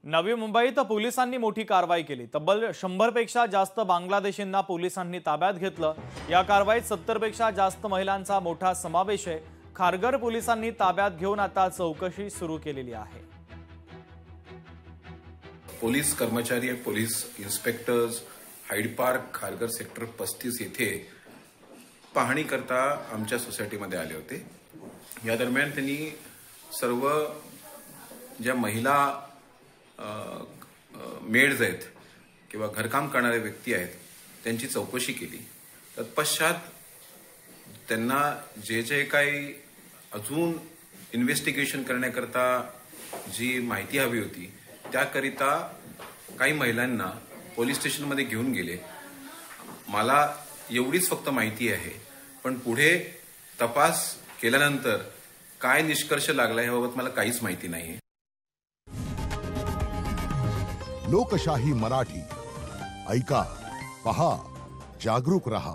नवी मुंबईत पोलिसांनी मोठी कारवाई केली। तब्बल 100 पेक्षा जास्त बांगलादेशींना पोलिसांनी ताब्यात घेतलं। या कारवाईत 70 पेक्षा जास्त महिलांचा मोठा समावेश आहे। खारघर पोलिसांनी ताब्यात घेऊन आता चौकशी सुरू केलेली आहे। पोलीस कर्मचारी police inspectors Hyde Park Kharghar sector 35 येथे पाहणी करता आमच्या सोसायटीमध्ये आले होते। या दरम्यान त्यांनी सर्व ज्या महिला मेड्स आहेत किंवा घरकाम करणारे व्यक्ती आहेत त्यांची चौकशी केली। तत्पश्चात त्यांना जे काही अजून इन्व्हेस्टिगेशन करण्याकरता जी माहिती हवी होती त्याकरिता काही महिलांना पोलीस स्टेशनमध्ये घेऊन गेले। मला एवढीच फक्त माहिती आहे, पण पुढे तपास केल्यानंतर काय निष्कर्ष लागला याबाबत मला काहीच माहिती नाही। लोकशाही मराठी ऐका, पहा, जागरूक रहा।